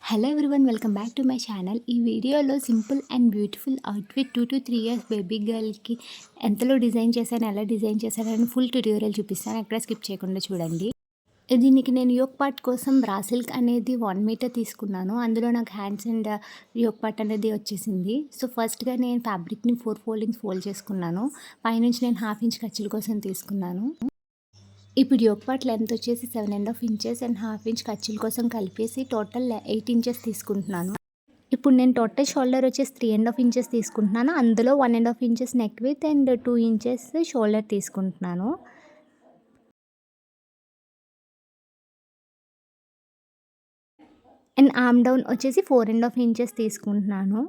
Hello everyone, welcome back to my channel. ఈ వీడియోలో simple and beautiful outfit 2 to 3 years baby గర్ల్కి ఎంతలో design చేశాను, ఎలా డిజైన్ చేశానని ఫుల్ ట్యూటోరియల్ చూపిస్తాను. ఎక్కడ స్కిప్ చేయకుండా చూడండి. దీనికి నేను యోక్ పార్ట్ కోసం రా సిల్క్ అనేది 1 మీటర్ తీసుకున్నాను. అందులో నాకు హ్యాండ్స్ అండ్ యోక్ పార్ట్ అనేది వచ్చేసింది. సో ఫస్ట్గా నేను ఫ్యాబ్రిక్ని 4 ఫోల్డింగ్స్ ఫోల్డ్ చేసుకున్నాను. పైనుంచి నేను 1/2 ఇంచ్ ఖర్చుల కోసం తీసుకున్నాను. ఇప్పుడు యోక్ పార్ట్ లెంత్ వచ్చేసి 7.5 ఇంచెస్ అండ్ 1/2 ఇంచ్ ఖర్చుల కోసం కలిపేసి టోటల్ 8 ఇంచెస్ తీసుకుంటున్నాను. ఇప్పుడు నేను టోటల్ షోల్డర్ వచ్చేసి 3.5 ఇంచెస్ తీసుకుంటున్నాను. అందులో 1.5 inches neck with and 2 inches shoulder తీసుకుంటున్నాను. అండ్ ఆర్మ్ డౌన్ వచ్చేసి 4.5 ఇంచెస్ తీసుకుంటున్నాను.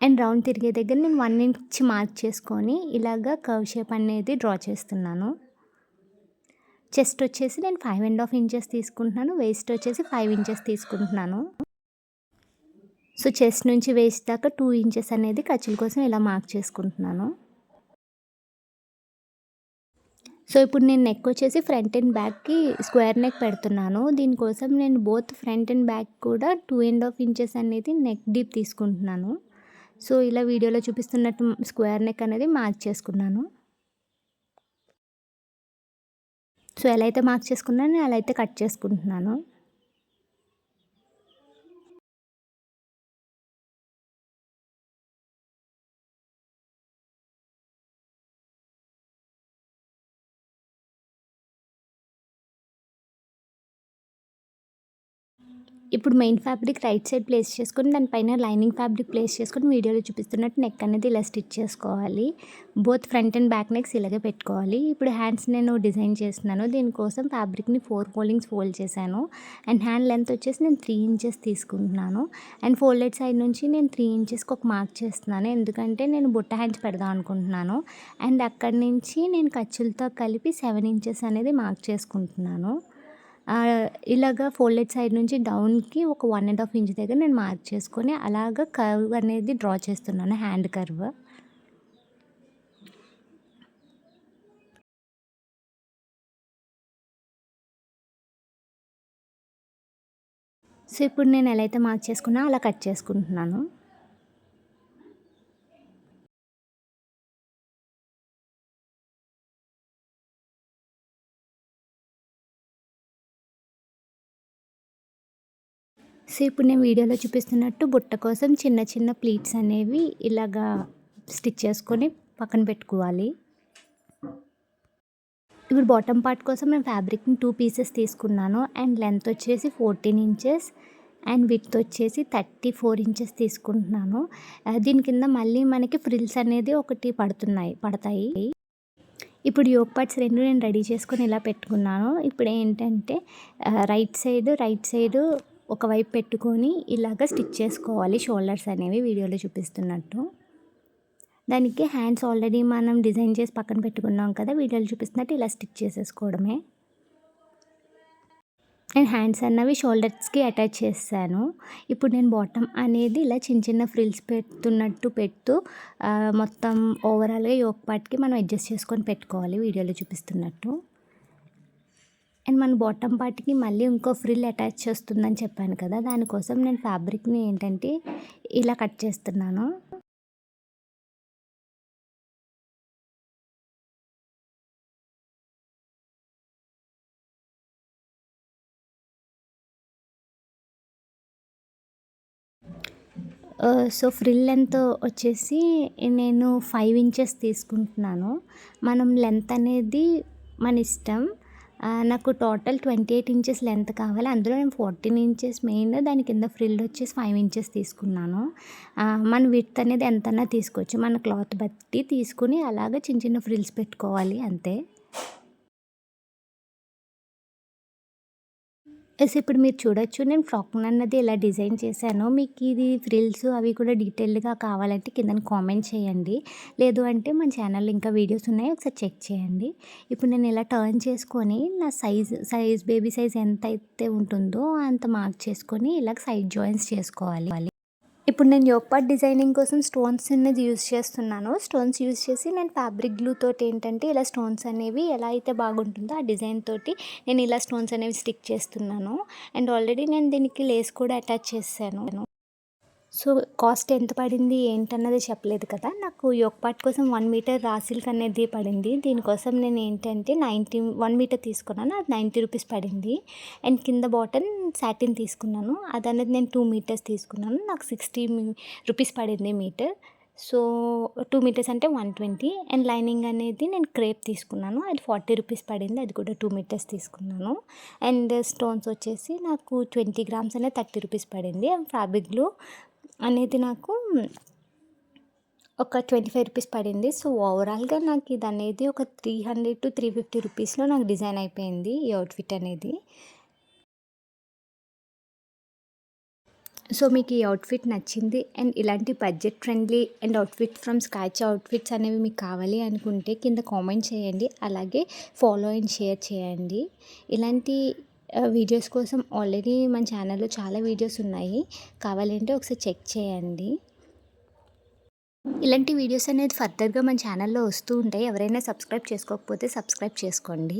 అండ్ రౌండ్ తిరిగే దగ్గర నేను 1 ఇంచ్ మార్క్ చేసుకొని ఇలాగా కర్వ్ షేప్ అనేది డ్రా చేస్తున్నాను. చెస్ట్ వచ్చేసి నేను 5.5 ఇంచెస్ తీసుకుంటున్నాను. వేస్ట్ వచ్చేసి 5 ఇంచెస్ తీసుకుంటున్నాను. సో చెస్ట్ నుంచి వేస్ట్ దాకా 2 ఇంచెస్ అనేది ఖర్చుల కోసం ఇలా మార్క్ చేసుకుంటున్నాను. సో ఇప్పుడు నేను నెక్ వచ్చేసి ఫ్రంట్ అండ్ బ్యాక్కి స్క్వేర్ నెక్ పెడుతున్నాను. దీనికోసం నేను బోత్ ఫ్రంట్ అండ్ బ్యాక్ కూడా 2.5 ఇంచెస్ అనేది నెక్ డీప్ తీసుకుంటున్నాను. సో ఇలా వీడియోలో చూపిస్తున్నట్టు స్క్వేర్ నెక్ అనేది మార్క్ చేసుకున్నాను. సో ఎలా అయితే మార్క్ చేసుకున్నానో అలా అయితే కట్ చేసుకుంటున్నాను. ఇప్పుడు main fabric right side place చేసుకొని దానిపైన లైనింగ్ ఫ్యాబ్రిక్ ప్లేస్ చేసుకొని వీడియోలో చూపిస్తున్నట్టు నెక్ అనేది ఇలా స్టిచ్ చేసుకోవాలి. Both front and back next ఇలాగే పెట్టుకోవాలి. ఇప్పుడు హ్యాండ్స్ నేను డిజైన్ చేస్తున్నాను. దీనికోసం ఫ్యాబ్రిక్ని 4 ఫోల్డింగ్స్ ఫోల్డ్ చేశాను. అండ్ హ్యాండ్ లెంత్ వచ్చేసి నేను 3 ఇంచెస్ తీసుకుంటున్నాను. అండ్ ఫోల్డెడ్ సైడ్ నుంచి నేను 3 ఇంచెస్కి ఒక మార్క్ చేస్తున్నాను. ఎందుకంటే నేను బుట్ట హ్యాండ్స్ పెడదాం అనుకుంటున్నాను. అండ్ అక్కడి నుంచి నేను ఖర్చులతో కలిపి 7 ఇంచెస్ అనేది మార్క్ చేసుకుంటున్నాను. ఇలాగా ఫోల్డెడ్ సైడ్ నుంచి డౌన్కి ఒక 1.5 ఇంచ్ దగ్గర నేను మార్క్ చేసుకొని అలాగ కర్వ్ అనేది డ్రా చేస్తున్నాను, హ్యాండ్ కర్వ్. సో ఇప్పుడు నేను ఎలా అయితే మార్క్ చేసుకున్నా అలా కట్ చేసుకుంటున్నాను. సో ఇప్పుడు నేను వీడియోలో చూపిస్తున్నట్టు బుట్ట కోసం చిన్న చిన్న ప్లీట్స్ అనేవి ఇలాగా స్టిచ్ చేసుకొని పక్కన పెట్టుకోవాలి. ఇప్పుడు బాటమ్ పార్ట్ కోసం నేను ఫ్యాబ్రిక్ని 2 పీసెస్ తీసుకున్నాను. అండ్ లెంత్ వచ్చేసి 14 ఇంచెస్ అండ్ విడ్త్ వచ్చేసి 34 ఇంచెస్ తీసుకుంటున్నాను. దీని కింద మళ్ళీ మనకి ఫ్రిల్స్ అనేది ఒకటి పడతాయి. ఇప్పుడు యోక్ పార్ట్స్ 2 నేను రెడీ చేసుకొని ఇలా పెట్టుకున్నాను. ఇప్పుడు ఏంటంటే రైట్ సైడ్ ఒకవైపు పెట్టుకొని ఇలాగ స్టిచ్ చేసుకోవాలి షోల్డర్స్ అనేవి వీడియోలో చూపిస్తున్నట్టు. దానికి హ్యాండ్స్ ఆల్రెడీ మనం డిజైన్ చేసి పక్కన పెట్టుకున్నాం కదా, వీడియోలో చూపిస్తున్నట్టు ఇలా స్టిచ్ చేసేసుకోవడమే. నేను హ్యాండ్స్ అన్నవి షోల్డర్స్కి అటాచ్ చేశాను. ఇప్పుడు నేను బాటమ్ అనేది ఇలా చిన్న చిన్న ఫ్రిల్స్ పెడుతూ మొత్తం ఓవరాల్గా యోక్ పార్ట్కి మనం అడ్జస్ట్ చేసుకొని పెట్టుకోవాలి వీడియోలో చూపిస్తున్నట్టు. అండ్ మన బాటమ్ పార్ట్కి మళ్ళీ ఇంకో ఫ్రిల్ అటాచ్ చేస్తుందని చెప్పాను కదా, దానికోసం నేను ఫ్యాబ్రిక్ని ఏంటంటే ఇలా కట్ చేస్తున్నాను. సో ఫ్రిల్ లెంత్ వచ్చేసి నేను 5 ఇంచెస్ తీసుకుంటున్నాను. మనం లెంత్ అనేది మన ఇష్టం. నాకు టోటల్ 28 ఇంచెస్ లెంత్ కావాలి. అందులో నేను 14 ఇంచెస్ మెయిన్, దాని కింద ఫ్రిల్ వచ్చేసి 5 ఇంచెస్ తీసుకున్నాను. మన విడ్త్ అనేది ఎంతన్నా తీసుకోవచ్చు, మన క్లాత్ బట్టి తీసుకుని అలాగే చిన్న చిన్న ఫ్రిల్స్ పెట్టుకోవాలి అంతే. ఇప్పుడు మీరు చూడొచ్చు నేను ఫ్రాక్ అన్నది ఎలా డిజైన్ చేశానో. మీకు ఇది ఫ్రిల్స్ అవి కూడా డీటెయిల్డ్గా కావాలంటే కింద కామెంట్ చేయండి. లేదు అంటే మన ఛానల్లో ఇంకా వీడియోస్ ఉన్నాయి, ఒకసారి చెక్ చేయండి. ఇప్పుడు నేను ఇలా టర్న్ చేసుకొని నా బేబీ సైజ్ ఎంత అయితే ఉంటుందో అంత మార్క్ చేసుకొని ఇలా సైడ్ జాయింట్స్ చేసుకోవాలి. ఇప్పుడు నేను యోగ్ పాట్ డిజైనింగ్ కోసం స్టోన్స్ అనేది యూస్ చేస్తున్నాను. స్టోన్స్ యూస్ చేసి నేను ఫ్యాబ్రిక్ గ్లూ తోటి ఏంటంటే ఇలా స్టోన్స్ అనేవి ఎలా అయితే బాగుంటుందో ఆ డిజైన్ తోటి నేను ఇలా స్టోన్స్ అనేవి స్టిక్ చేస్తున్నాను. అండ్ ఆల్రెడీ నేను దీనికి లేస్ కూడా అటాచ్ చేశాను. సో కాస్ట్ ఎంత పడింది ఏంటన్నది చెప్పలేదు కదా. నాకు యోగ్ పాట్ కోసం 1 మీటర్ రా సిల్క్ అనేది పడింది. దీనికోసం నేను ఏంటంటే 1 మీటర్ తీసుకున్నాను. అది 90 రూపీస్ పడింది. అండ్ కింద బాటమ్ సాటిన్ తీసుకున్నాను. అదనేది నేను 2 మీటర్స్ తీసుకున్నాను. నాకు 60 రూపీస్ పడింది మీటర్. సో 2 మీటర్స్ అంటే 120. అండ్ లైనింగ్ అనేది నేను క్రేప్ తీసుకున్నాను. అది 40 రూపీస్ పడింది. అది కూడా 2 మీటర్స్ తీసుకున్నాను. అండ్ స్టోన్స్ వచ్చేసి నాకు 20 గ్రామ్స్ అనేది 30 రూపీస్ పడింది. అండ్ ఫ్యాబ్రిక్ గ్లూ అనేది నాకు ఒక 25 రూపీస్ పడింది. సో ఓవరాల్గా నాకు ఇది అనేది ఒక 300 to 350 రూపీస్లో నాకు డిజైన్ అయిపోయింది ఈ అవుట్ఫిట్ అనేది. సో మీకు ఈ అవుట్ఫిట్ నచ్చింది అండ్ ఇలాంటి budget friendly and outfit from scratch outfits అనేవి మీకు కావాలి అనుకుంటే కింద కామెంట్ చేయండి. అలాగే ఫాలో అండ్ షేర్ చేయండి. ఇలాంటి వీడియోస్ కోసం ఆల్రెడీ మన ఛానల్లో చాలా వీడియోస్ ఉన్నాయి. కావాలంటే ఒకసారి చెక్ చేయండి. ఇలాంటి వీడియోస్ అనేది ఫర్దర్గా మన ఛానల్లో వస్తూ ఉంటాయి. ఎవరైనా సబ్స్క్రైబ్ చేసుకోకపోతే సబ్స్క్రైబ్ చేసుకోండి.